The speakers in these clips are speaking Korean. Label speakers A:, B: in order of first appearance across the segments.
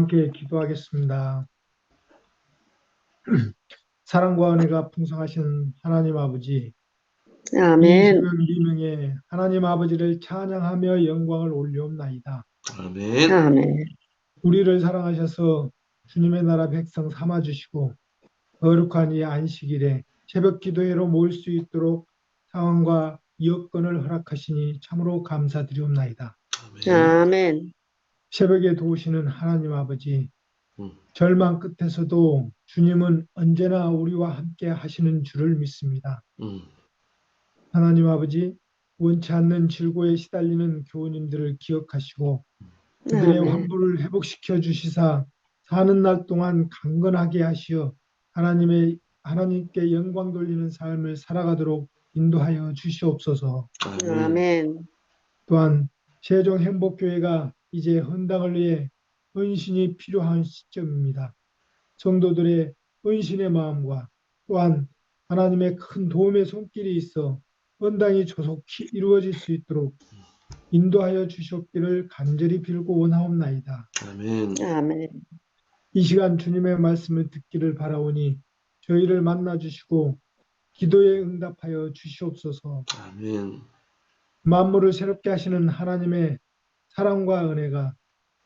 A: 함께 기도하겠습니다. 사랑과 은혜가 풍성하신 하나님 아버지, 이
B: 아멘.
A: 새벽 리능에 하나님 아버지를 찬양하며 영광을 올리옵나이다.
C: 아멘.
B: 아멘.
A: 우리를 사랑하셔서 주님의 나라 백성 삼아주시고 거룩한 이 안식일에 새벽 기도회로 모일 수 있도록 상황과 여건을 허락하시니 참으로 감사드리옵나이다.
B: 아멘.
A: 새벽에 도우시는 하나님 아버지,
C: 음.
A: 절망 끝에서도 주님은 언제나 우리와 함께 하시는 줄을 믿습니다. 하나님 아버지, 원치 않는 질고에 시달리는 교우님들을 기억하시고 그들의
B: 아멘.
A: 환부를 회복시켜 주시사 사는 날 동안 강건하게 하시어 하나님께 영광 돌리는 삶을 살아가도록 인도하여 주시옵소서.
B: 아멘.
A: 또한 세종 행복교회가 이제 헌당을 위해 헌신이 필요한 시점입니다. 성도들의 헌신의 마음과 또한 하나님의 큰 도움의 손길이 있어 헌당이 조속히 이루어질 수 있도록 인도하여 주시옵기를 간절히 빌고 원하옵나이다.
C: 아멘.
B: 아멘.
A: 이 시간 주님의 말씀을 듣기를 바라오니 저희를 만나주시고 기도에 응답하여 주시옵소서.
C: 아멘.
A: 만물을 새롭게 하시는 하나님의 사랑과 은혜가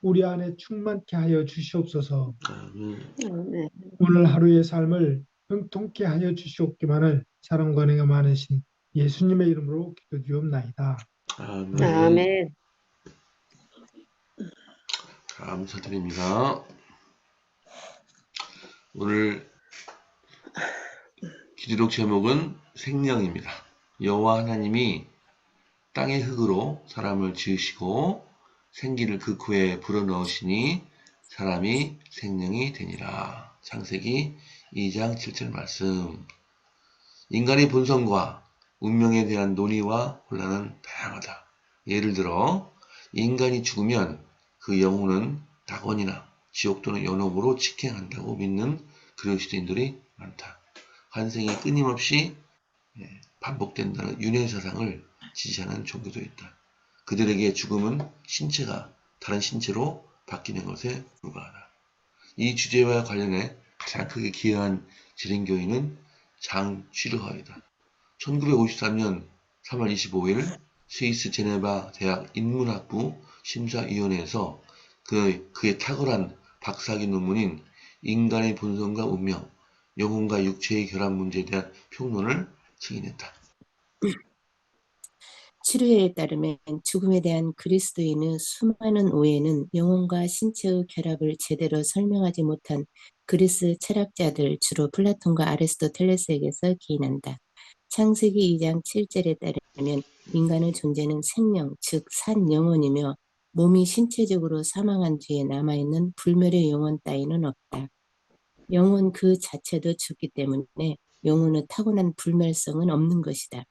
A: 우리 안에 충만케 하여 주시옵소서.
C: 아멘.
B: 아멘.
A: 오늘 하루의 삶을 형통케 하여 주시옵기만을 사랑과 은혜가 많으신 예수님의 이름으로 기도드리옵나이다.
C: 아멘.
B: 아멘.
C: 감사드립니다. 오늘 기도록 제목은 생명입니다. 여호와 하나님이 땅의 흙으로 사람을 지으시고 생기를 그 코에 불어넣으시니 사람이 생명이 되니라. 창세기 2장 7절 말씀. 인간의 본성과 운명에 대한 논의와 혼란은 다양하다. 예를 들어 인간이 죽으면 그 영혼은 낙원이나 지옥 또는 연옥으로 직행한다고 믿는 그리스도인들이 많다. 환생이 끊임없이 반복된다는 윤회사상을 지지하는 종교도 있다. 그들에게 죽음은 신체가 다른 신체로 바뀌는 것에 불과하다. 이 주제와 관련해 가장 크게 기여한 지린교인은 장 슈르하이다. 1953년 3월 25일 스위스 제네바 대학 인문학부 심사위원회에서 그의 탁월한 박사학위 논문인 인간의 본성과 운명, 영혼과 육체의 결합 문제에 대한 평론을 승인했다.
D: 치료에 따르면 죽음에 대한 그리스도인의 수많은 오해는 영혼과 신체의 결합을 제대로 설명하지 못한 그리스 철학자들, 주로 플라톤과 아리스토텔레스에게서 기인한다. 창세기 2장 7절에 따르면 인간의 존재는 생명, 즉 산 영혼이며 몸이 신체적으로 사망한 뒤에 남아있는 불멸의 영혼 따위는 없다. 영혼 그 자체도 죽기 때문에 영혼의 타고난 불멸성은 없는 것이다.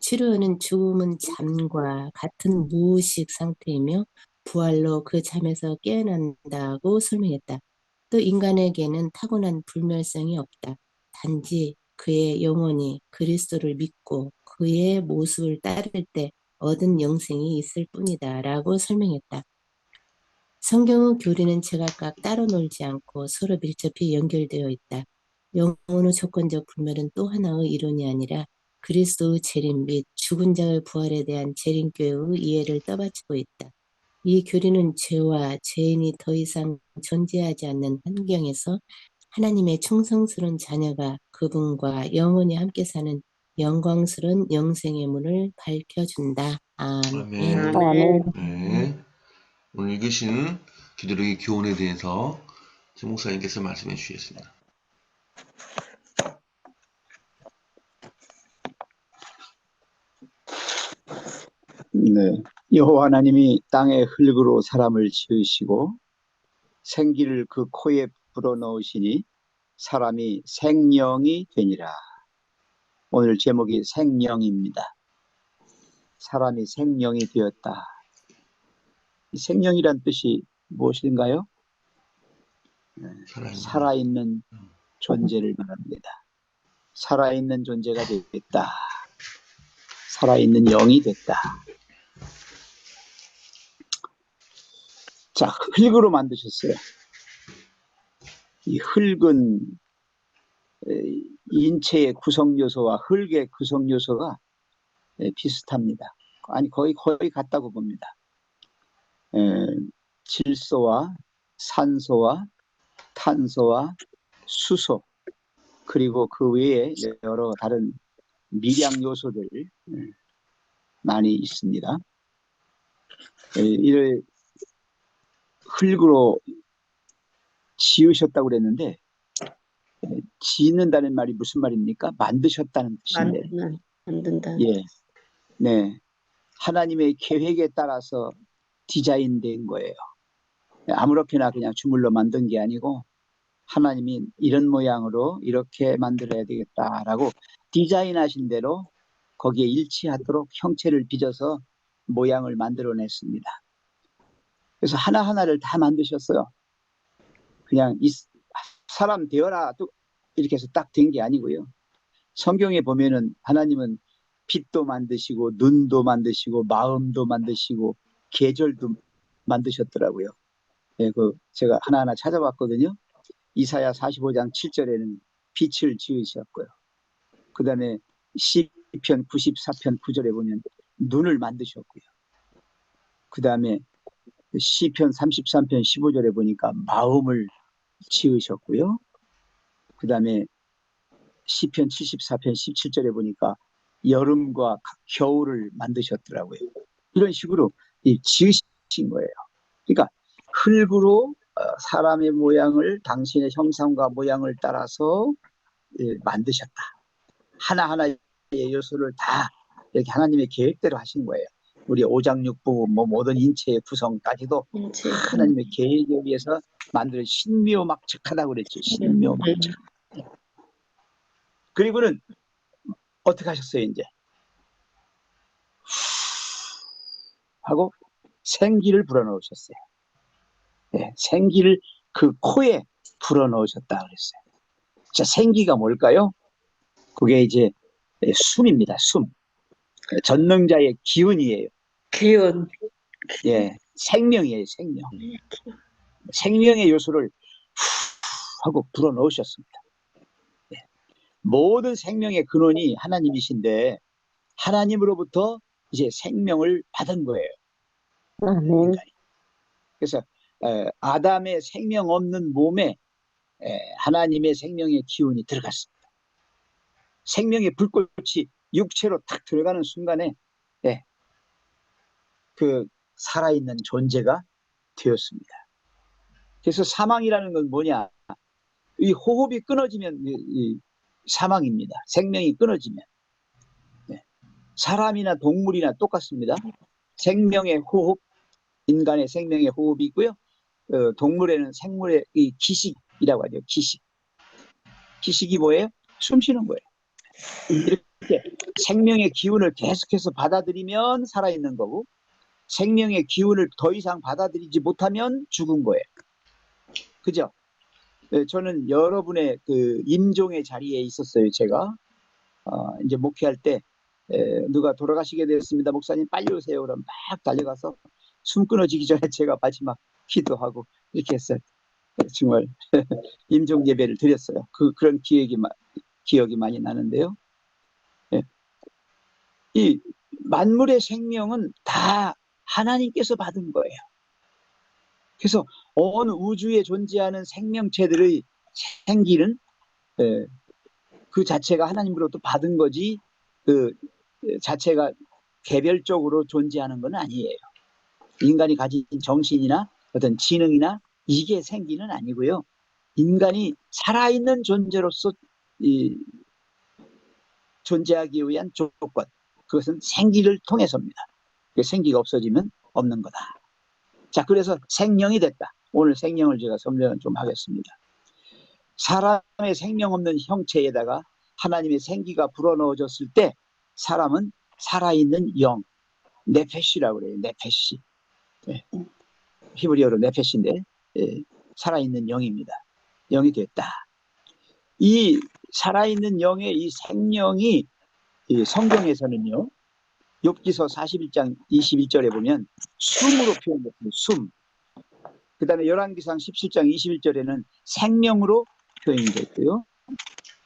D: 치료는 죽음은 잠과 같은 무의식 상태이며 부활로 그 잠에서 깨어난다고 설명했다. 또 인간에게는 타고난 불멸성이 없다. 단지 그의 영혼이 그리스도를 믿고 그의 모습을 따를 때 얻은 영생이 있을 뿐이다 라고 설명했다. 성경의 교리는 제각각 따로 놀지 않고 서로 밀접히 연결되어 있다. 영혼의 조건적 불멸은 또 하나의 이론이 아니라 그리스도의 재림 및 죽은 자의 부활에 대한 재림교회의 이해를 떠받치고 있다. 이 교리는 죄와 죄인이 더 이상 존재하지 않는 환경에서 하나님의 충성스러운 자녀가 그분과 영원히 함께 사는 영광스러운 영생의 문을 밝혀준다. 아멘.
B: 아멘.
C: 네. 오늘 읽으신 기도록의 교훈에 대해서 제 목사님께서 말씀해 주시겠습니다.
E: 네, 여호와 하나님이 땅의 흙으로 사람을 지으시고 생기를 그 코에 불어넣으시니 사람이 생명이 되니라. 오늘 제목이 생명입니다. 사람이 생명이 되었다. 이 생명이란 뜻이 무엇인가요? 살아있는 존재를 말합니다. 살아있는 존재가 됐다. 살아있는 영이 됐다. 자, 흙으로 만드셨어요. 이 흙은 인체의 구성 요소와 흙의 구성 요소가 비슷합니다. 아니 거의 같다고 봅니다. 질소와 산소와 탄소와 수소 그리고 그 외에 여러 다른 미량 요소들 많이 있습니다. 이를 흙으로 지으셨다고 그랬는데 지는다는 말이 무슨 말입니까? 만드셨다는 뜻인데.
B: 만든다.
E: 예, 네, 하나님의 계획에 따라서 디자인된 거예요. 아무렇게나 그냥 주물러 만든 게 아니고 하나님이 이런 모양으로 이렇게 만들어야 되겠다라고 디자인하신 대로 거기에 일치하도록 형체를 빚어서 모양을 만들어냈습니다. 그래서 하나하나를 다 만드셨어요. 그냥 이 사람 되어라 이렇게 해서 딱 된 게 아니고요. 성경에 보면은 하나님은 빛도 만드시고 눈도 만드시고 마음도 만드시고 계절도 만드셨더라고요. 예, 제가 하나하나 찾아봤거든요. 이사야 45장 7절에는 빛을 지으셨고요. 그 다음에 시편 94편 9절에 보면 눈을 만드셨고요. 그 다음에 시편 33편 15절에 보니까 마음을 지으셨고요. 그 다음에 시편 74편 17절에 보니까 여름과 겨울을 만드셨더라고요. 이런 식으로 지으신 거예요. 그러니까 흙으로 사람의 모양을 당신의 형상과 모양을 따라서 만드셨다. 하나하나의 요소를 다 이렇게 하나님의 계획대로 하신 거예요. 우리 오장육부 모든 인체의 구성까지도 하나님의 계획에 의해서 만들어 신묘막측하다고 그랬죠. 신묘막측. 그리고는 어떻게 하셨어요? 이제 하고 생기를 불어넣으셨어요. 네, 생기를 그 코에 불어넣으셨다 그랬어요. 자, 생기가 뭘까요? 그게 이제 숨입니다. 숨. 전능자의 기운이에요.
B: 기운.
E: 예, 생명이에요. 생명. 생명의 요소를 하고 불어넣으셨습니다. 예. 모든 생명의 근원이 하나님이신데 하나님으로부터 이제 생명을 받은 거예요.
B: 아멘.
E: 그래서 아담의 생명 없는 몸에 하나님의 생명의 기운이 들어갔습니다. 생명의 불꽃이 육체로 탁 들어가는 순간에 그 살아있는 존재가 되었습니다. 그래서 사망이라는 건 뭐냐? 이 호흡이 끊어지면 이 사망입니다. 생명이 끊어지면. 사람이나 동물이나 똑같습니다. 생명의 호흡, 인간의 생명의 호흡이 있고요. 동물에는 생물의 이 기식이라고 하죠. 기식. 기식이 뭐예요? 숨 쉬는 거예요. 이렇게 생명의 기운을 계속해서 받아들이면 살아있는 거고 생명의 기운을 더 이상 받아들이지 못하면 죽은 거예요. 그죠? 저는 여러분의 그 임종의 자리에 있었어요. 제가 이제 목회할 때 누가 돌아가시게 되었습니다. 목사님 빨리 오세요. 그럼 막 달려가서 숨 끊어지기 전에 제가 마지막 기도하고 이렇게 했어요. 정말 임종 예배를 드렸어요. 그런 기억이 많이 나는데요. 이 만물의 생명은 다 하나님께서 받은 거예요. 그래서 온 우주에 존재하는 생명체들의 생기는 그 자체가 하나님으로부터 받은 거지 그 자체가 개별적으로 존재하는 건 아니에요. 인간이 가진 정신이나 어떤 지능이나 이게 생기는 아니고요. 인간이 살아있는 존재로서 존재하기 위한 조건, 그것은 생기를 통해서입니다. 생기가 없어지면 없는 거다. 자, 그래서 생명이 됐다. 오늘 생명을 제가 설명을 좀 하겠습니다. 사람의 생명 없는 형체에다가 하나님의 생기가 불어넣어졌을 때 사람은 살아있는 영, 네페시라고 그래요. 네페시. 히브리어로 네페시인데 살아있는 영입니다. 영이 됐다. 이 살아있는 영의 이 생명이 이 성경에서는요. 욥기서 41장 21절에 보면 숨으로 표현됐습니다. 숨. 그 다음에 열왕기상 17장 21절에는 생명으로 표현이 됐고요.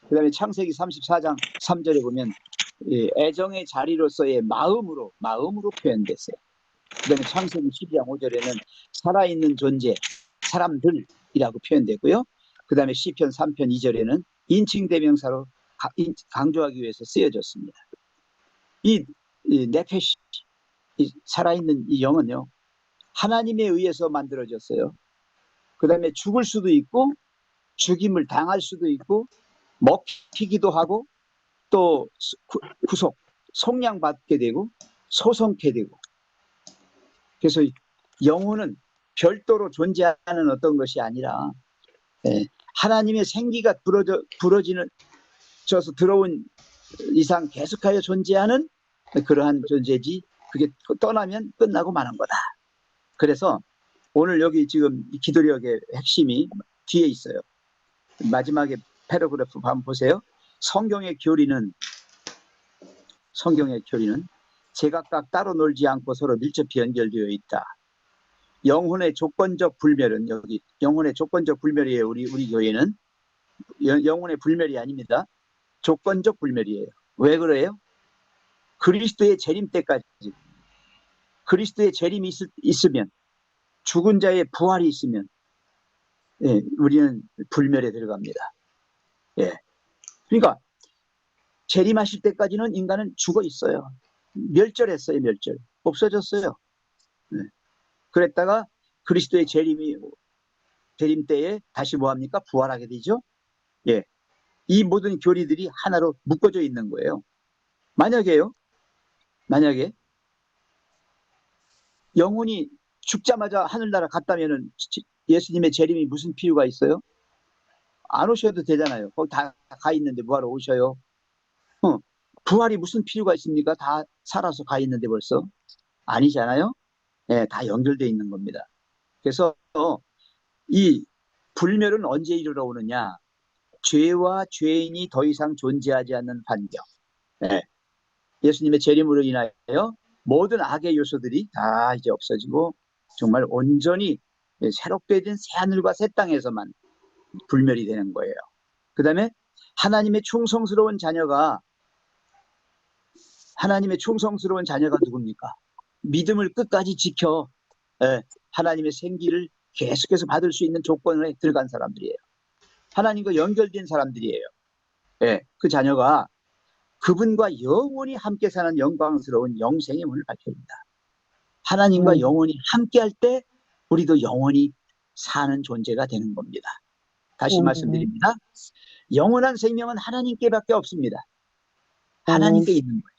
E: 그 다음에 창세기 34장 3절에 보면 애정의 자리로서의 마음으로 표현됐어요. 그 다음에 창세기 12장 5절에는 살아있는 존재, 사람들이라고 표현되고요. 그 다음에 시편 3편 2절에는 인칭대명사로 강조하기 위해서 쓰여졌습니다. 이 네페시, 이 살아있는 이 영은요, 하나님에 의해서 만들어졌어요. 그 다음에 죽을 수도 있고 죽임을 당할 수도 있고 먹히기도 하고 또 속량받게 되고 소송케 되고, 그래서 영혼은 별도로 존재하는 어떤 것이 아니라 하나님의 생기가 불어져서 들어온 이상 계속하여 존재하는 그러한 존재지, 그게 떠나면 끝나고 마는 거다. 그래서 오늘 여기 지금 기도력의 핵심이 뒤에 있어요. 마지막에 패러그래프 한번 보세요. 성경의 교리는 제각각 따로 놀지 않고 서로 밀접히 연결되어 있다. 영혼의 조건적 불멸은, 여기 영혼의 조건적 불멸이에요. 우리 교회는 영혼의 불멸이 아닙니다. 조건적 불멸이에요. 왜 그래요? 그리스도의 재림 때까지, 그리스도의 재림이 있으면, 죽은 자의 부활이 있으면 우리는 불멸에 들어갑니다. 그러니까 재림하실 때까지는 인간은 죽어 있어요. 멸절했어요. 없어졌어요. 그랬다가 그리스도의 재림 때에 다시 뭐합니까? 부활하게 되죠. 이 모든 교리들이 하나로 묶어져 있는 거예요. 만약에 영혼이 죽자마자 하늘나라 갔다면은 예수님의 재림이 무슨 필요가 있어요? 안 오셔도 되잖아요. 거기 다 가 있는데 뭐하러 오셔요? 부활이 무슨 필요가 있습니까? 다 살아서 가 있는데 벌써. 아니잖아요. 다 연결되어 있는 겁니다. 그래서 이 불멸은 언제 이르러 오느냐? 죄와 죄인이 더 이상 존재하지 않는 환경. 예수님의 재림으로 인하여 모든 악의 요소들이 다 이제 없어지고 정말 온전히 새롭게 된 새하늘과 새 땅에서만 불멸이 되는 거예요. 그 다음에 하나님의 충성스러운 자녀가 누굽니까? 믿음을 끝까지 지켜 하나님의 생기를 계속해서 받을 수 있는 조건에 들어간 사람들이에요. 하나님과 연결된 사람들이에요. 그 자녀가 그분과 영원히 함께 사는 영광스러운 영생의 문을 밝힙니다. 하나님과 영원히 함께 할 때 우리도 영원히 사는 존재가 되는 겁니다. 다시 말씀드립니다. 영원한 생명은 하나님께밖에 없습니다. 하나님께 있는 거예요.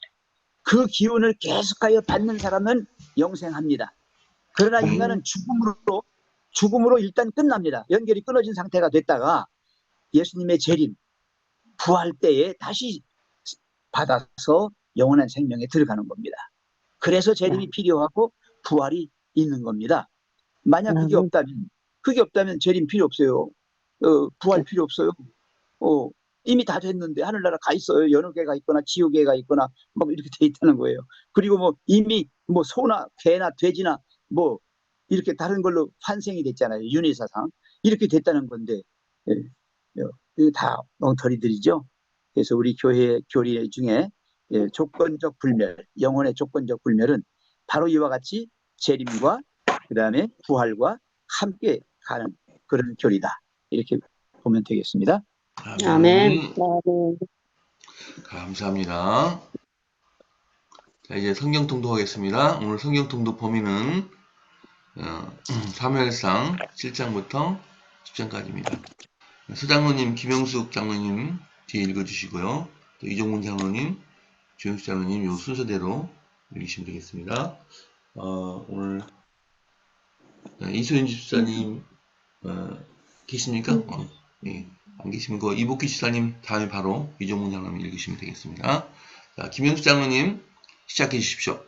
E: 그 기운을 계속하여 받는 사람은 영생합니다. 그러나 인간은 죽음으로 일단 끝납니다. 연결이 끊어진 상태가 됐다가 예수님의 재림, 부활 때에 다시 받아서 영원한 생명에 들어가는 겁니다. 그래서 재림이 필요하고 부활이 있는 겁니다. 만약 그게 없다면 재림 필요 없어요. 부활 필요 없어요. 이미 다 됐는데 하늘나라 가 있어요. 연옥에가 있거나 지옥에가 있거나 뭐 이렇게 돼 있다는 거예요. 그리고 이미 소나 개나 돼지나 이렇게 다른 걸로 환생이 됐잖아요. 윤회사상 이렇게 됐다는 건데 이거 다 엉터리들이죠. 그래서 우리 교회 교리 중에 조건적 불멸, 영혼의 조건적 불멸은 바로 이와 같이 재림과 그 다음에 부활과 함께 가는 그런 교리다. 이렇게 보면 되겠습니다.
B: 아멘.
C: 감사합니다. 자, 이제 성경 통독하겠습니다. 오늘 성경 통독 범위는 사무엘상 7장부터 10장까지입니다. 서장로님, 김영숙 장로님 뒤에 읽어주시고요. 또 이종문 장로님, 조영수 장로님 요 순서대로 읽으시면 되겠습니다. 오늘 이소연 집사님 계십니까? 안 계시면 이복희 집사님 다음에 바로 이종문 장로님 읽으시면 되겠습니다. 자, 김영수 장로님 시작해 주십시오.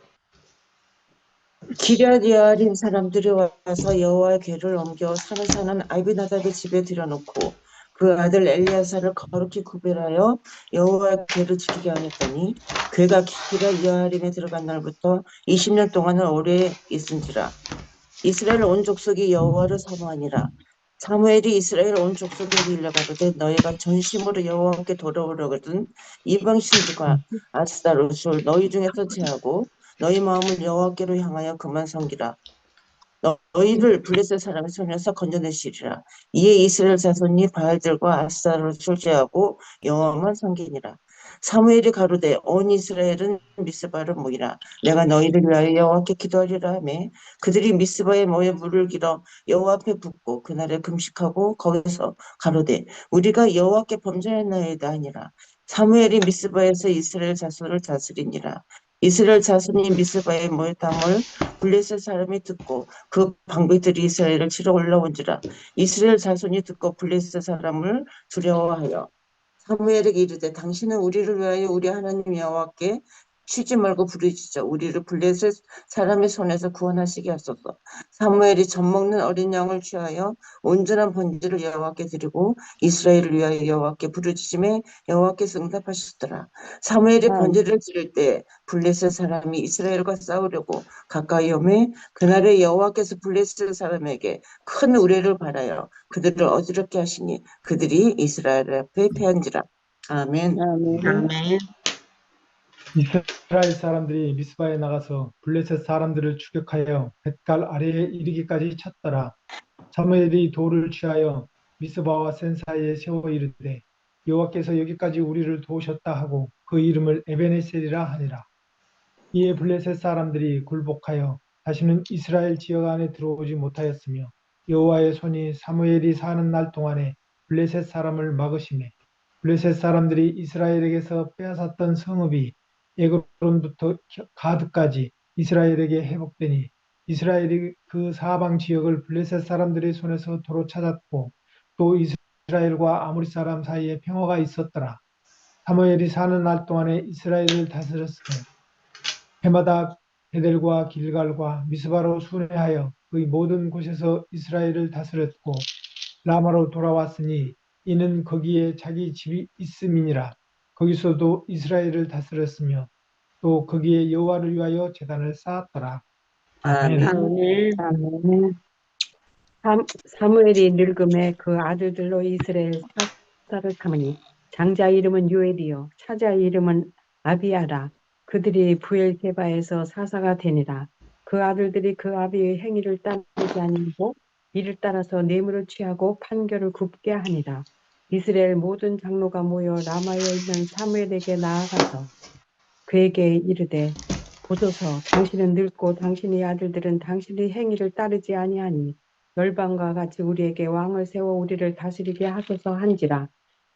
F: 기럇 여아림 사람들이 와서 여호와의 궤를 옮겨 산에 사는 아비나답의 집에 들여놓고 그 아들 엘리야사를 거룩히 구별하여 여호와의 궤를 지키게 하였더니 궤가 기럇 여아림에 들어간 날부터 20년 동안은 오래 있은지라. 이스라엘 온 족속이 여호와를 사모하니라. 사무엘이 이스라엘 온 족속에게 일러가로되 너희가 전심으로 여호와께 돌아오려거든 이방 신들과 아스타롯을 너희 중에서 제하고 너희 마음을 여호와께로 향하여 그만 섬기라. 너희를 블레셋 사람의 손에서 건져내시리라. 이에 이스라엘 자손이 바알들과 아스타롯을 제하고 여호와만 섬기니라. 사무엘이 가로되 온 이스라엘은 미스바를 모이라. 내가 너희를 위하여 여호와께 기도하리라 하매 그들이 미스바에 모여 물을 길어 여호와 앞에 붓고 그날에 금식하고 거기서 가로되 우리가 여호와께 범죄했나이다 하니라. 사무엘이 미스바에서 이스라엘 자손을 다스리니라. 이스라엘 자손이 미스바에 모였담을 블레셋 사람이 듣고 그 방백들이 이스라엘을 치러 올라온지라. 이스라엘 자손이 듣고 블레셋 사람을 두려워하여 사무엘에게 이르되 당신은 우리를 위하여 우리 하나님 여호와께 쉬지 말고 부르짖어 우리를 블레셋 사람의 손에서 구원하시게 하소서. 사무엘이 젖먹는 어린 양을 취하여 온전한 번제를 여호와께 드리고 이스라엘을 위하여 여호와께 부르짖음에 여호와께서 응답하시더라. 사무엘이 번제를 드릴 때 블레셋 사람이 이스라엘과 싸우려고 가까이 오매 그날에 여호와께서 블레셋 사람에게 큰 우레를 발하여 그들을 어지럽게 하시니 그들이 이스라엘 앞에 패한지라. 아멘.
B: 아멘.
A: 이스라엘 사람들이 미스바에 나가서 블레셋 사람들을 추격하여 벳갈 아래에 이르기까지 쳤더라. 사무엘이 돌을 취하여 미스바와 센 사이에 세워 이르되 여호와께서 여기까지 우리를 도우셨다 하고 그 이름을 에베네셀이라 하니라. 이에 블레셋 사람들이 굴복하여 다시는 이스라엘 지역 안에 들어오지 못하였으며 여호와의 손이 사무엘이 사는 날 동안에 블레셋 사람을 막으시매 블레셋 사람들이 이스라엘에게서 빼앗았던 성읍이 에그론부터 가드까지 이스라엘에게 회복되니 이스라엘이 그 사방 지역을 블레셋 사람들의 손에서 도로 찾았고 또 이스라엘과 아모리 사람 사이에 평화가 있었더라. 사무엘이 사는 날 동안에 이스라엘을 다스렸으며 해마다 베델과 길갈과 미스바로 순회하여 그의 모든 곳에서 이스라엘을 다스렸고 라마로 돌아왔으니 이는 거기에 자기 집이 있음이니라. 거기서도 이스라엘을 다스렸으며 또 거기에 여호와를 위하여 제단을 쌓았더라. 아멘.
B: 아멘.
G: 아멘. 사무엘이 늙음에 그 아들들로 이스라엘 사사를 삼으니 장자 이름은 요엘이요 차자 이름은 아비야라. 그들이 부엘세바에서 사사가 되니라. 그 아들들이 그 아비의 행위를 따르지 아니하고 이를 따라서 뇌물을 취하고 판결을 굽게 하니라. 이스라엘 모든 장로가 모여 라마에 있는 사무엘에게 나아가서 그에게 이르되 보소서 당신은 늙고 당신의 아들들은 당신의 행위를 따르지 아니하니 열방과 같이 우리에게 왕을 세워 우리를 다스리게 하소서 한지라.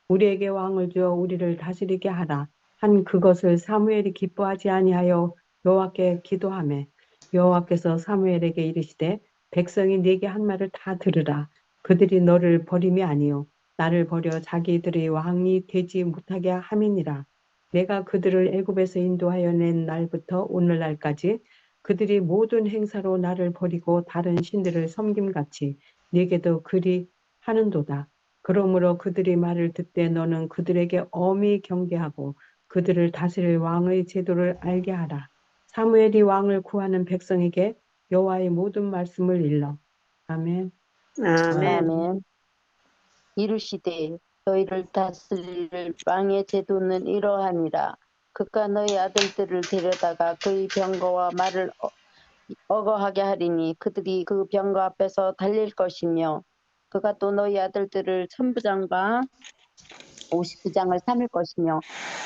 G: 우리에게 왕을 주어 우리를 다스리게 하라 한 그것을 사무엘이 기뻐하지 아니하여 여호와께 기도하매 여호와께서 사무엘에게 이르시되 백성이 네게 한 말을 다 들으라. 그들이 너를 버림이 아니요 나를 버려 자기들의 왕이 되지 못하게 함이니라. 내가 그들을 애굽에서 인도하여 낸 날부터 오늘날까지 그들이 모든 행사로 나를 버리고 다른 신들을 섬김같이 네게도 그리 하는도다. 그러므로 그들이 말을 듣되 너는 그들에게 엄히 경계하고 그들을 다스릴 왕의 제도를 알게 하라. 사무엘이 왕을 구하는 백성에게 여호와의 모든 말씀을 일러. 아멘.
B: 아멘.
H: 이르시되 너희를 다스릴 왕의 제도는 이러하니라. 그가 너희 아들들을 데려다가 그의 병거와 말을 어거하게 하리니 그들이 그 병거 앞에서 달릴 것이며 그가 또 너희 아들들을 1000부장과 50부장을 삼을 것이며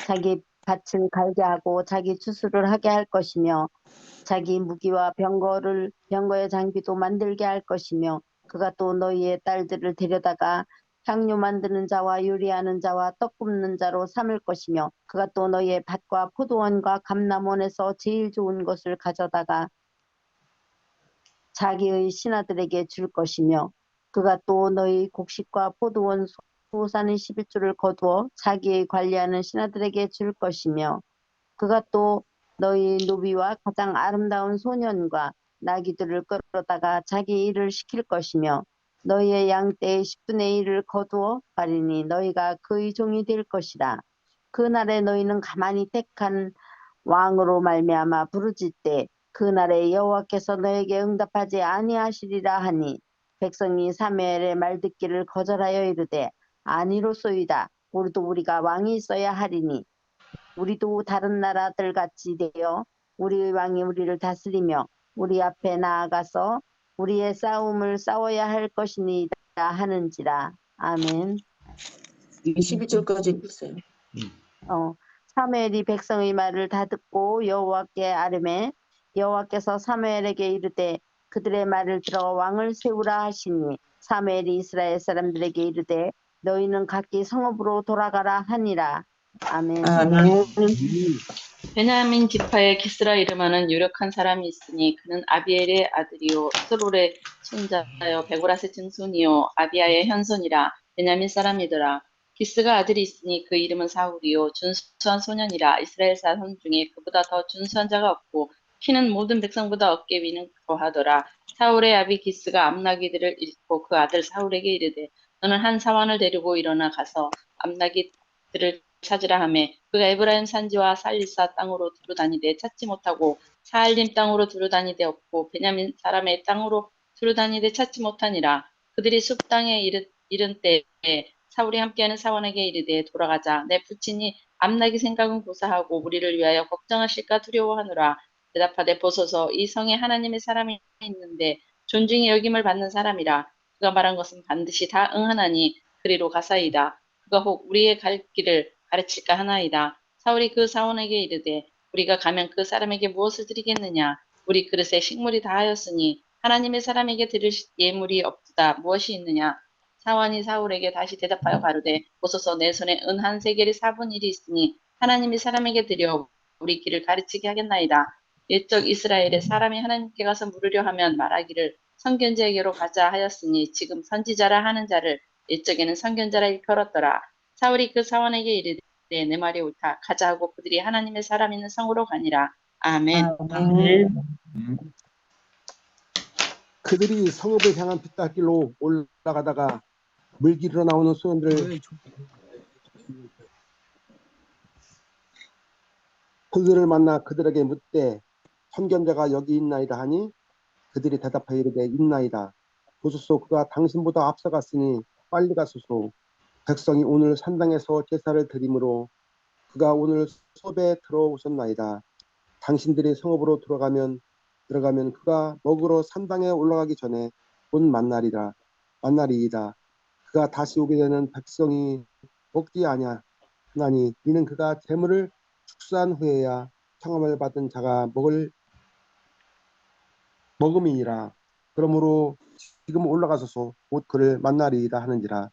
H: 자기 밭을 갈게 하고 자기 추수를 하게 할 것이며 자기 무기와 병거의 장비도 만들게 할 것이며 그가 또 너희의 딸들을 데려다가 향료 만드는 자와 요리하는 자와 떡 굽는 자로 삼을 것이며 그가 또 너희의 밭과 포도원과 감람원에서 제일 좋은 것을 가져다가 자기의 신하들에게 줄 것이며 그가 또 너희 곡식과 포도원 소산의 11조를 거두어 자기의 관리하는 신하들에게 줄 것이며 그가 또 너희 노비와 가장 아름다운 소년과 나귀들을 끌어다가 자기 일을 시킬 것이며 너희의 양떼의 10분의 1을 거두어 가리니 너희가 그의 종이 될 것이라. 그날에 너희는 가만히 택한 왕으로 말미암아 부르짖되 그날에 여호와께서 너에게 응답하지 아니하시리라 하니 백성이 사무엘의 말 듣기를 거절하여 이르되 아니로소이다. 우리도 우리가 왕이 있어야 하리니 우리도 다른 나라들 같이 되어 우리의 왕이 우리를 다스리며 우리 앞에 나아가서 우리의 싸움을 싸워야 할 것이니이다 하는지라. 아멘.
F: 21절까지 읽으세요.
H: 사무엘이 백성의 말을 다 듣고 여호와께 아뢰매 여호와께서 사무엘에게 이르되 그들의 말을 들어 왕을 세우라 하시니 사무엘이 이스라엘 사람들에게 이르되 너희는 각기 성읍으로 돌아가라 하니라. 아멘.
F: 아멘.
I: 베냐민 지파의 기스라 이름하는 유력한 사람이 있으니 그는 아비엘의 아들이요 스롤의 손자여 베고라스의 증손이요 아비야의 현손이라. 베냐민 사람이더라. 기스가 아들이 있으니 그 이름은 사울이요 준수한 소년이라. 이스라엘 사람 중에 그보다 더 준수한 자가 없고 키는 모든 백성보다 어깨 위는 거하더라. 사울의 아비 기스가 암나기들을 잃고 그 아들 사울에게 이르되 너는 한 사원을 데리고 일어나 가서 암나기들을 찾으라 하매 그가 에브라임 산지와 살리사 땅으로 두루다니되 찾지 못하고 사알림 땅으로 두루다니되 없고 베냐민 사람의 땅으로 두루다니되 찾지 못하니라. 그들이 숲 땅에 이른 때에 사울이 함께하는 사원에게 이르되 돌아가자. 내 부친이 암나기 생각은 고사하고 우리를 위하여 걱정하실까 두려워하노라. 대답하되 보소서 이 성에 하나님의 사람이 있는데 존중이 여김을 받는 사람이라. 그가 말한 것은 반드시 다 응하나니 그리로 가사이다. 그가 혹 우리의 갈 길을 가르칠까 하나이다. 사울이 그 사원에게 이르되 우리가 가면 그 사람에게 무엇을 드리겠느냐. 우리 그릇에 식물이 다하였으니 하나님의 사람에게 드릴 예물이 없다. 무엇이 있느냐. 사원이 사울에게 다시 대답하여 가로되 보소서 내 손에 은 한 세겔이 4분의 1이 있으니 하나님이 사람에게 드려 우리 길을 가르치게 하겠나이다. 옛적 이스라엘의 사람이 하나님께 가서 물으려 하면 말하기를 선견자에게로 가자 하였으니 지금 선지자라 하는 자를 옛적에는 선견자라 일컬었더라. 사울이 그 사원에게 이르되 내 말이 옳다. 가자 하고 그들이 하나님의 사람 있는 성으로 가니라. 아멘.
F: 아멘.
J: 그들이 성읍을 향한 빗길로 올라가다가 물길로 나오는 소년들을 그들을 만나 그들에게 묻되 선견자가 여기 있나이다 하니 그들이 대답하여 이르되 있나이다. 보소서 그가 당신보다 앞서갔으니 빨리 가소서. 백성이 오늘 산당에서 제사를 드리므로 그가 오늘 섭에 들어오셨나이다. 당신들이 성읍으로 들어가면 그가 먹으러 산당에 올라가기 전에 곧 만나리이다. 그가 다시 오게 되는 백성이 먹지 아니하나니 이는 그가 재물을 축사한 후에야 청함을 받은 자가 먹음이니라. 그러므로 지금 올라가소서 곧 그를 만나리이다 하는지라.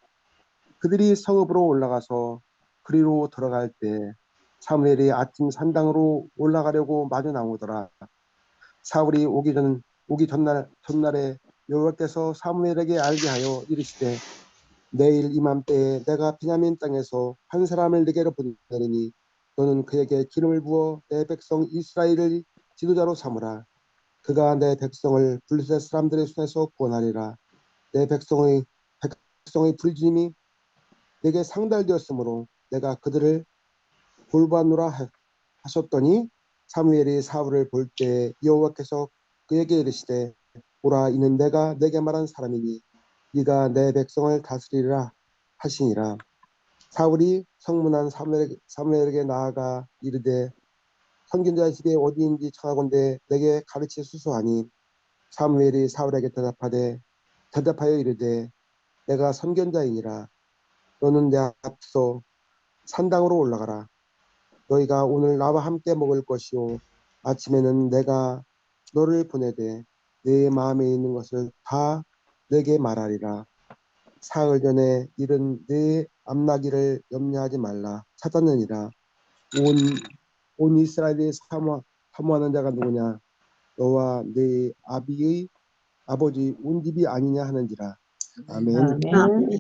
J: 그들이 성읍으로 올라가서 그리로 들어갈 때 사무엘이 아침 산당으로 올라가려고 마주 나오더라. 사울이 오기 전날에 여호와께서 사무엘에게 알게 하여 이르시되 내일 이맘때에 내가 베냐민 땅에서 한 사람을 네게로 보내리니 너는 그에게 기름을 부어 내 백성 이스라엘을 지도자로 삼으라. 그가 내 백성을 블레셋 사람들의 손에서 구원하리라. 내 백성의 불지임이 내게 상달되었으므로 내가 그들을 돌보노라 하셨더니 사무엘이 사울을 볼 때 여호와께서 그에게 이르시되 보라 이는 내가 내게 말한 사람이니 네가 내 백성을 다스리라 하시니라. 사울이 성문한 사무엘에게 나아가 이르되 선견자의 집이 어디인지 청하건대 내게 가르치소서 하니 사무엘이 사울에게 대답하여 이르되 내가 선견자이니라. 너는 내 앞서 산당으로 올라가라. 너희가 오늘 나와 함께 먹을 것이요 아침에는 내가 너를 보내되 내 마음에 있는 것을 다 내게 말하리라. 사흘 전에 일은 내 암나기를 염려하지 말라. 찾았느니라. 온 이스라엘이 사모하는 자가 누구냐. 너와 네 아비의 아버지 온 집이 아니냐 하는지라. 아멘.
F: 아멘.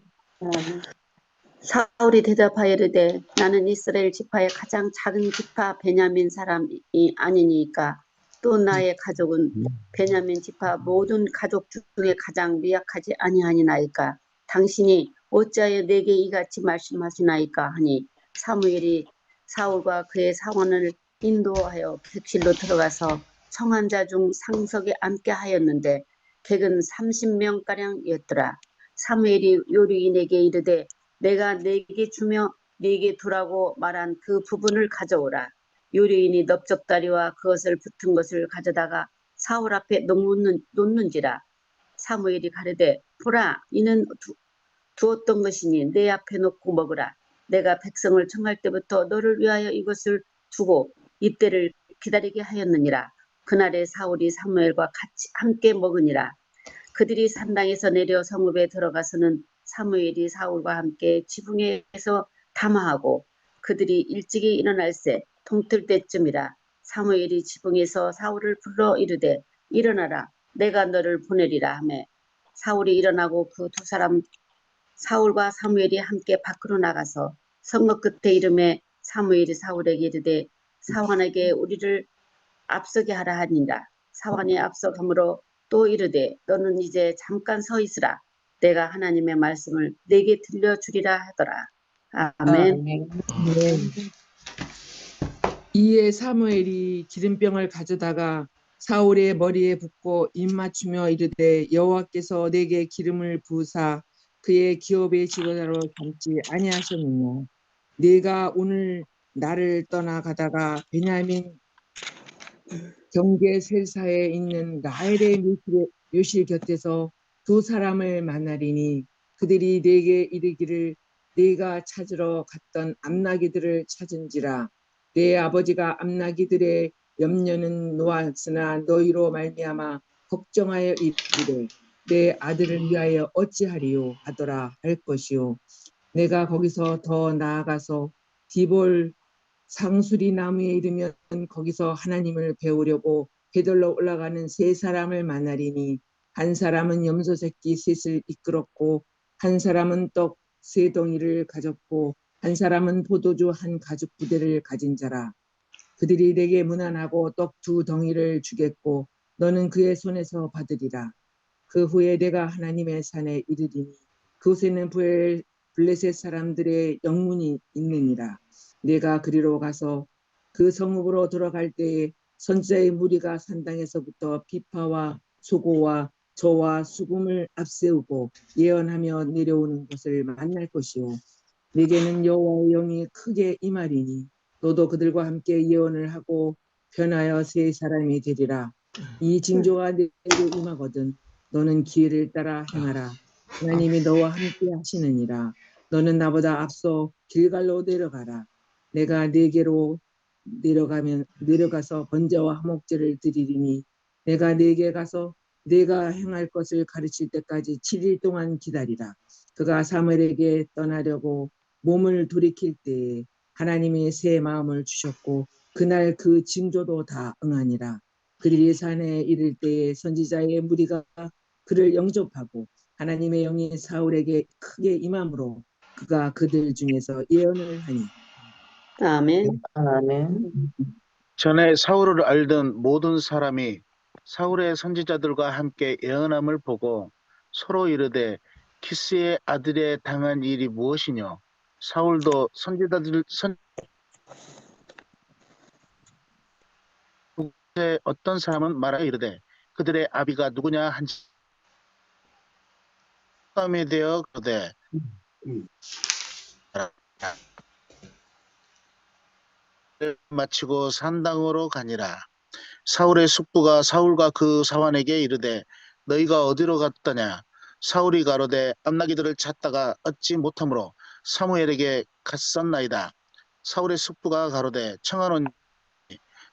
B: 사울이 대답하여 이르되 나는 이스라엘 지파의 가장 작은 지파 베냐민 사람이 아니니까 또 나의 가족은 베냐민 지파 모든 가족 중에 가장 미약하지 아니하니나이까 당신이 어찌하여 내게 이같이 말씀하시나이까 하니 사무엘이 사울과 그의 사원을 인도하여 객실로 들어가서 청한 자 중 상석에 앉게 하였는데 객은 30명가량이었더라. 사무엘이 요리인에게 이르되 내가 네게 주며 네게 두라고 말한 그 부분을 가져오라. 요리인이 넓적다리와 그것을 붙은 것을 가져다가 사울 앞에 놓는지라. 사무엘이 가르되 보라 이는 두었던 것이니 내 앞에 놓고 먹으라. 내가 백성을 청할 때부터 너를 위하여 이것을 두고 이때를 기다리게 하였느니라. 그날에 사울이 사무엘과 같이 함께 먹으니라. 그들이 산당에서 내려 성읍에 들어가서는 사무엘이 사울과 함께 지붕에서 담화하고 그들이 일찍이 일어날새 동틀 때쯤이라. 사무엘이 지붕에서 사울을 불러 이르되 일어나라 내가 너를 보내리라 하매 사울이 일어나고 그 두 사람 사울과 사무엘이 함께 밖으로 나가서 성읍 끝에 이름에 사무엘이 사울에게 이르되 사환에게 우리를 앞서게 하라 하니라. 사환이 앞서가므로 또 이르되 너는 이제 잠깐 서 있으라. 내가 하나님의 말씀을 내게 들려주리라 하더라. 아멘.
F: 아멘.
K: 네. 이에 사무엘이 기름병을 가져다가 사울의 머리에 붓고 입 맞추며 이르되 여호와께서 내게 기름을 부으사 그의 기업의 지도자로 삼지 아니하셨느냐. 네가 오늘 나를 떠나가다가 베냐민 경계 셀사에 있는 라헬의 묘실 곁에서 두 사람을 만나리니 그들이 내게 이르기를 네가 찾으러 갔던 암나기들을 찾은지라. 내 아버지가 암나기들의 염려는 놓았으나 너희로 말미암아 걱정하여 이르기를 내 아들을 위하여 어찌하리요 하더라 할 것이요. 내가 거기서 더 나아가서 디볼 상수리 나무에 이르면 거기서 하나님을 배우려고 베들로 올라가는 세 사람을 만나리니 한 사람은 염소 새끼 셋을 이끌었고 한 사람은 떡 세 덩이를 가졌고 한 사람은 포도주 한 가죽 부대를 가진 자라. 그들이 내게 문안하고 떡 두 덩이를 주겠고 너는 그의 손에서 받으리라. 그 후에 내가 하나님의 산에 이르리니 그곳에는 블레셋 사람들의 영문이 있느니라. 내가 그리로 가서 그 성읍으로 들어갈 때에 선지자의 무리가 산당에서부터 비파와 소고와 저와 수금을 앞세우고 예언하며 내려오는 것을 만날 것이요. 내게는 여호와의 영이 크게 임하리니 너도 그들과 함께 예언을 하고 변하여 세 사람이 되리라. 이 징조가 내게 임하거든 너는 기회를 따라 행하라. 하나님이 너와 함께 하시느니라. 너는 나보다 앞서 길갈로 내려가라. 내가 네게로 내려가서 번제와 화목제를 드리리니 내가 네게 가서 네가 행할 것을 가르칠 때까지 7일 동안 기다리라. 그가 사무엘에게 떠나려고 몸을 돌이킬 때에 하나님이 새 마음을 주셨고 그날 그 징조도 다 응하니라. 그들이 산에 이를 때에 선지자의 무리가 그를 영접하고 하나님의 영이 사울에게 크게 임함으로 그가 그들 중에서 예언을 하니.
B: 아멘.
F: 아멘.
L: 전에 사울을 알던 모든 사람이 사울의 선지자들과 함께 예언함을 보고 서로 이르되 키스의 아들에 당한 일이 무엇이뇨? 사울도 선지자들 어떤 사람은 말하여 이르되 그들의 아비가 누구냐 한 사람에 대어 그대 마치고 산당으로 가니라. 사울의 숙부가 사울과 그 사환에게 이르되 너희가 어디로 갔더냐? 사울이 가로되 암나기들을 찾다가 얻지 못하므로 사무엘에게 갔었나이다. 사울의 숙부가 가로되 청하노니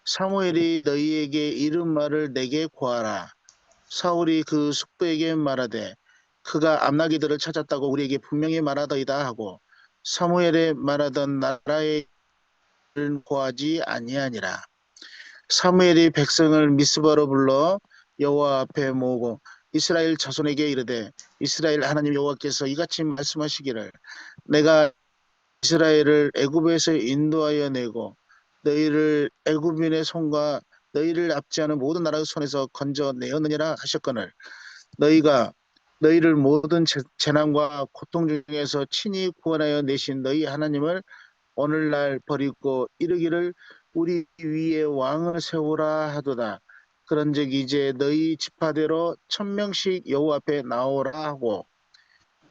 L: 사무엘이 너희에게 이른 말을 내게 고하라. 사울이 그 숙부에게 말하되 그가 암나기들을 찾았다고 우리에게 분명히 말하더이다 하고 사무엘의 말하던 나라의 일을 고하지 아니하니라. 사무엘이 백성을 미스바로 불러 여호와 앞에 모으고 이스라엘 자손에게 이르되 이스라엘 하나님 여호와께서 이같이 말씀하시기를 내가 이스라엘을 애굽에서 인도하여 내고 너희를 애굽인의 손과 너희를 압제하는 모든 나라의 손에서 건져내었느니라 하셨거늘 너희가 너희를 모든 재난과 고통 중에서 친히 구원하여 내신 너희 하나님을 오늘날 버리고 이르기를 우리 위에 왕을 세우라 하도다. 그런즉 이제 너희 지파대로 1000명씩 여호와 앞에 나오라 하고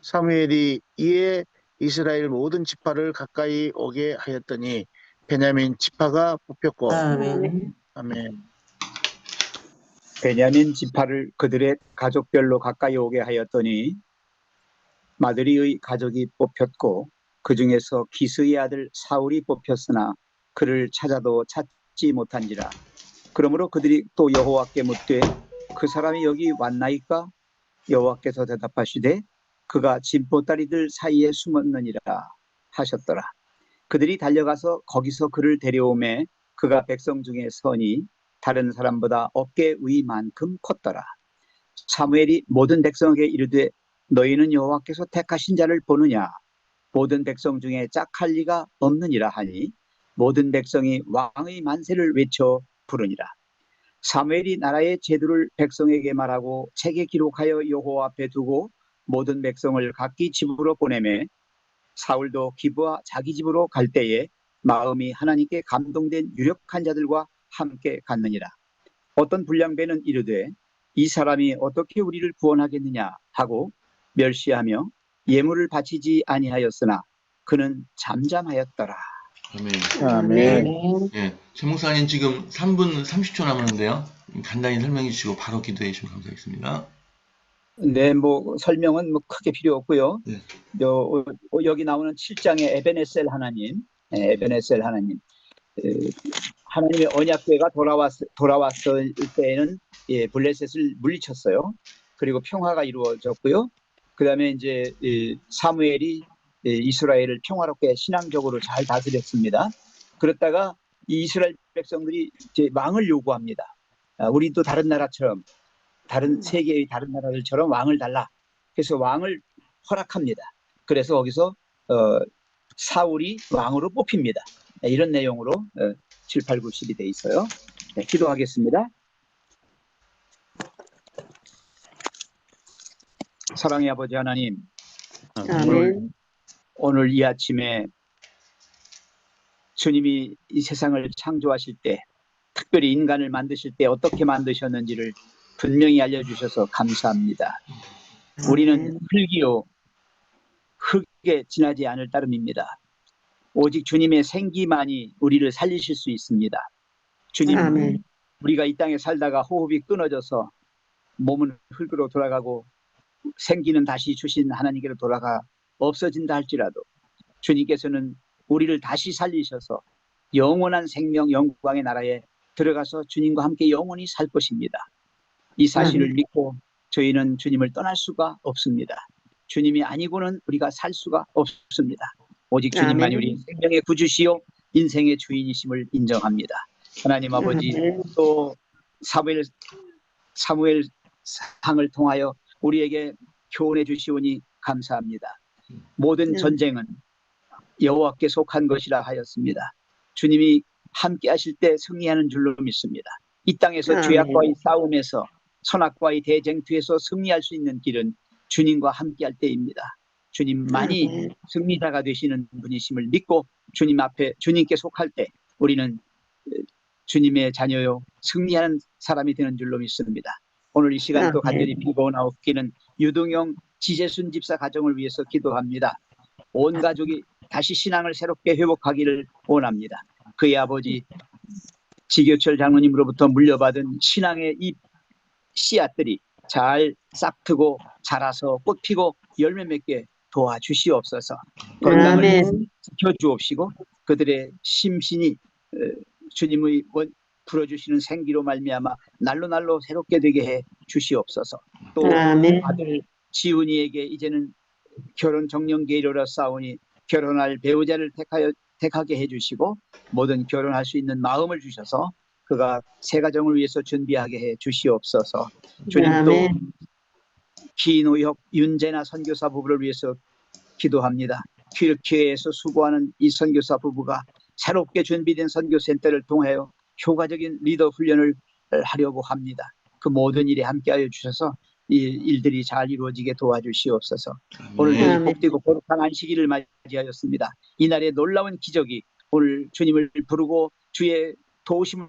L: 사무엘이 이에 이스라엘 모든 지파를 가까이 오게 하였더니 베냐민 지파가 뽑혔고
F: 아멘.
L: 아멘.
E: 베냐민 지파를 그들의 가족별로 가까이 오게 하였더니 마드리의 가족이 뽑혔고 그 중에서 기스의 아들 사울이 뽑혔으나 그를 찾아도 찾지 못한지라. 그러므로 그들이 또 여호와께 묻되 그 사람이 여기 왔나이까? 여호와께서 대답하시되 그가 진보다리들 사이에 숨었느니라 하셨더라. 그들이 달려가서 거기서 그를 데려오매 그가 백성 중에 서니 다른 사람보다 어깨 위만큼 컸더라. 사무엘이 모든 백성에게 이르되 너희는 여호와께서 택하신 자를 보느냐? 모든 백성 중에 짝할 리가 없느니라 하니 모든 백성이 왕의 만세를 외쳐 부르니라. 사무엘이 나라의 제도를 백성에게 말하고 책에 기록하여 여호와 앞에 두고 모든 백성을 각기 집으로 보내매 사울도 기브와 자기 집으로 갈 때에 마음이 하나님께 감동된 유력한 자들과 함께 갔느니라. 어떤 불량배는 이르되 이 사람이 어떻게 우리를 구원하겠느냐 하고 멸시하며 예물을 바치지 아니하였으나 그는 잠잠하였더라.
C: 아멘.
L: 아멘.
C: 예, 최 목사님 지금 3분 30초 남았는데요. 간단히 설명해 주시고 바로 기도해 주시면 감사하겠습니다.
E: 네, 뭐 설명은 뭐 크게 필요 없고요.
C: 네.
E: 여기 나오는 7장의 에베네셀 하나님, 에베네셀 하나님, 하나님의 언약궤가 돌아왔을 때에는 블레셋을 물리쳤어요. 그리고 평화가 이루어졌고요. 그 다음에 이제 사무엘이 이스라엘을 평화롭게 신앙적으로 잘 다스렸습니다. 그렇다가 이 이스라엘 백성들이 이제 왕을 요구합니다. 우리도 다른 나라처럼 다른 세계의 다른 나라들처럼 왕을 달라. 그래서 왕을 허락합니다. 그래서 거기서 사울이 왕으로 뽑힙니다. 이런 내용으로 7, 8, 9, 10이 돼 있어요. 네, 기도하겠습니다. 사랑의 아버지 하나님, 오늘 이 아침에 주님이 이 세상을 창조하실 때, 특별히 인간을 만드실 때 어떻게 만드셨는지를 분명히 알려주셔서 감사합니다. 우리는 흙이요, 흙에 지나지 않을 따름입니다. 오직 주님의 생기만이 우리를 살리실 수 있습니다. 주님, 우리가 이 땅에 살다가 호흡이 끊어져서 몸은 흙으로 돌아가고 생기는 다시 주신 하나님께로 돌아가 없어진다 할지라도 주님께서는 우리를 다시 살리셔서 영원한 생명 영광의 나라에 들어가서 주님과 함께 영원히 살 것입니다. 이 사실을 믿고 저희는 주님을 떠날 수가 없습니다. 주님이 아니고는 우리가 살 수가 없습니다. 오직 주님만이 우리 생명의 구주시요 인생의 주인이심을 인정합니다. 하나님 아버지, 또 사무엘 상을 통하여 우리에게 교훈해 주시오니 감사합니다. 모든 전쟁은 여호와께 속한 것이라 하였습니다. 주님이 함께 하실 때 승리하는 줄로 믿습니다. 이 땅에서 죄악과의 싸움에서 선악과의 대쟁투에서 승리할 수 있는 길은 주님과 함께 할 때입니다. 주님만이 승리자가 되시는 분이심을 믿고 주님 앞에 주님께 속할 때 우리는 주님의 자녀요 승리하는 사람이 되는 줄로 믿습니다. 오늘 이 시간도 간절히 비고 나옵기는 유동영 지재순 집사 가정을 위해서 기도합니다. 온 가족이 다시 신앙을 새롭게 회복하기를 원합니다. 그의 아버지 지교철 장로님으로부터 물려받은 신앙의 이 씨앗들이 잘 싹트고 자라서 꽃피고 열매 맺게 도와주시옵소서. 건강을 지켜주옵시고 그들의 심신이 주님의 불어주시는 생기로 말미암아 날로 새롭게 되게 해 주시옵소서. 또 아들 지훈이에게 이제는 결혼 정년기에 이르러 싸우니 결혼할 배우자를 택하게 해주시고 모든 결혼할 수 있는 마음을 주셔서 그가 새 가정을 위해서 준비하게 해 주시옵소서. 주님, 또 기노혁 윤재나 선교사 부부를 위해서 기도합니다. 튀르키예에서 수고하는 이 선교사 부부가 새롭게 준비된 선교센터를 통하여 효과적인 리더 훈련을 하려고 합니다. 그 모든 일에 함께하여 주셔서 이 일들이 잘 이루어지게 도와주시옵소서. 오늘도 복되고 거룩한 안식일을 맞이하였습니다. 이날의 놀라운 기적이 오늘 주님을 부르고 주의 도우심을